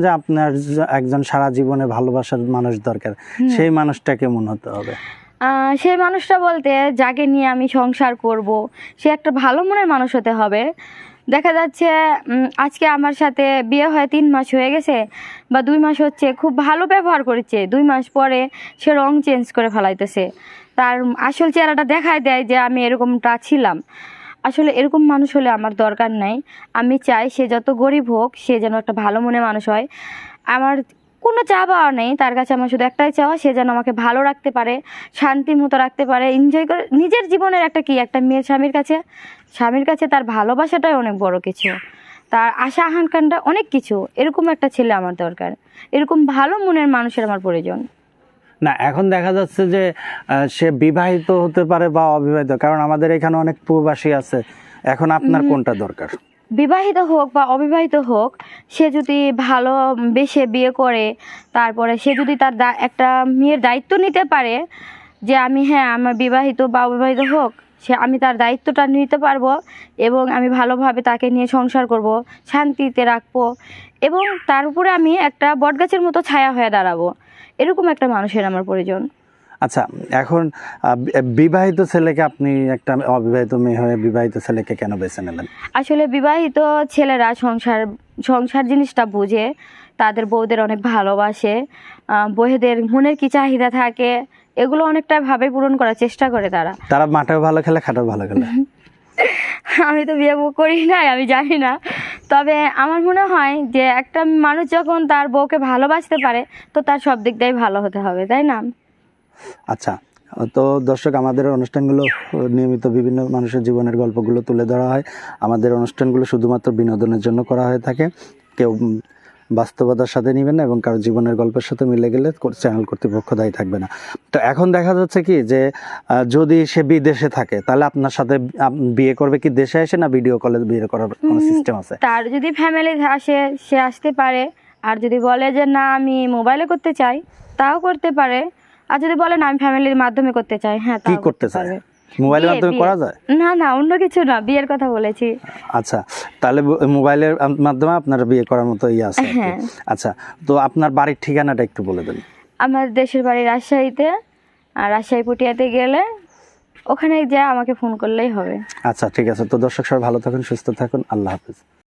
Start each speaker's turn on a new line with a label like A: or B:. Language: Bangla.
A: যে আপনার একজন সারা জীবনে ভালোবাসার মানুষ দরকার, সেই মানুষটা কেমন হতে হবে?
B: সেই মানুষটা বলতে যাকে নিয়ে আমি সংসার করব, সে একটা ভালো মনের মানুষ হতে হবে। দেখা যাচ্ছে আজকে আমার সাথে বিয়ে হয় 3 মাস হয়ে গেছে বা 2 মাস হচ্ছে, খুব ভালো ব্যবহার করেছে, 2 মাস পরে সে রং চেঞ্জ করে ফেলাইতেছে, তার আসল চেহারাটা দেখায় দেয় যে আমি এরকমটা ছিলাম। আসলে এরকম মানুষ হলে আমার দরকার নাই। আমি চাই সে যত গরিব হোক, সে যেন একটা ভালো মনের মানুষ হয়। আমার কোনো চা পাওয়া নেই তার কাছে, আমার শুধু একটাই চাওয়া, সে যেন আমাকে ভালো রাখতে পারে, শান্তি মতো রাখতে পারে, এনজয় করে। নিজের জীবনের একটা মেয়ের স্বামীর কাছে তার ভালোবাসাটাই অনেক বড় কিছু, তার আশা আকাঙ্ক্ষাটা অনেক কিছু। এরকম একটা ছেলে আমার দরকার, এরকম ভালো মনের মানুষের আমার প্রয়োজন।
A: না, এখন দেখা যাচ্ছে যে সে বিবাহিত হতে পারে বা অবিবাহিত, কারণ আমাদের এখানে অনেক প্রবাসী আছে। এখন আপনার কোনটা দরকার?
B: বিবাহিত হোক বা অবিবাহিত হোক, সে যদি ভালোবেসে বিয়ে করে, তারপরে সে যদি তার একটা মেয়ের দায়িত্ব নিতে পারে যে আমি, হ্যাঁ, আমার বিবাহিত বা অবিবাহিত হোক, আমি তার দায়িত্বটা নিতে পারবো এবং আমি ভালোভাবে তাকে নিয়ে সংসার করব, শান্তিতে রাখবো এবং তার উপরে আমি একটা বটগাছের মতো ছায়া হয়ে দাঁড়াবো। এরকম একটা মানুষের আমার প্রয়োজন।
A: আচ্ছা, এখন বিবাহিত ছেলেকে, আপনি একটা অবিবাহিত মেয়ে হয়ে বিবাহিত ছেলেকে কেন বেছে নেবেন?
B: আসলে বিবাহিত ছেলেরা সংসার জিনিসটা বুঝে, তাদের বউদের অনেক ভালোবাসে, বউদের মনের কি চাহিদা থাকে এগুলো অনেকটা ভাবে পূরণ করার চেষ্টা করে তারা
A: মাঠেও ভালো খেলে, খাটেও ভালো খেলে।
B: আমি তো বিয়ে করি নাই, আমি জানি না, তবে আমার মনে হয় যে একটা মানুষ যখন তার বউকে ভালোবাসতে পারে, তো তার সব দিক দিয়েই ভালো হতে হবে, তাই না?
A: আচ্ছা, তো দর্শক, আমাদের অনুষ্ঠানগুলো নিয়মিত বিভিন্ন মানুষের জীবনের গল্পগুলো তুলে ধরা হয়। আমাদের অনুষ্ঠানগুলো শুধুমাত্র বিনোদনের জন্য করা হয়ে থাকে। কেউ বাস্তবতার সাথে নেবেন না এবং কারো জীবনের গল্পের সাথে মিলে গেলে চ্যানেল কর্তৃপক্ষ দায়ী থাকবে না। তো এখন দেখা যাচ্ছে কি যে যদি সে বিদেশে থাকে, তাহলে আপনার সাথে বিয়ে করবে কি দেশে এসে, না ভিডিও কলে বিয়ে করার কোনো সিস্টেম আছে?
B: তার যদি ফ্যামিলি আসে, সে আসতে পারে। আর যদি বলে যে না আমি মোবাইলে করতে চাই, তাও করতে পারে। আর যদি বলে না আমি ফ্যামিলির মাধ্যমে করতে চাই, হ্যাঁ,
A: কি করতে চায়? মোবাইলের মাধ্যমে করা যায়?
B: না, অন্য কিছু না, বিয়ের কথা বলেছি।
A: আচ্ছা, তাহলে মোবাইলের মাধ্যমে আপনার বিয়ে করার মতো ইয়ে আছে।
B: হ্যাঁ।
A: আচ্ছা, তো আপনার বাড়ির ঠিকানাটা একটু বলে দেন।
B: আমার দেশের বাড়ি রাজশাহীতে, আর রাজশাহী পুটিয়াতে গেলে ওখানে যা আমাকে ফোন করলেই হবে।
A: আচ্ছা, ঠিক আছে। তো দর্শক সবাই ভালো থাকুন, সুস্থ থাকুন, আল্লাহ হাফেজ।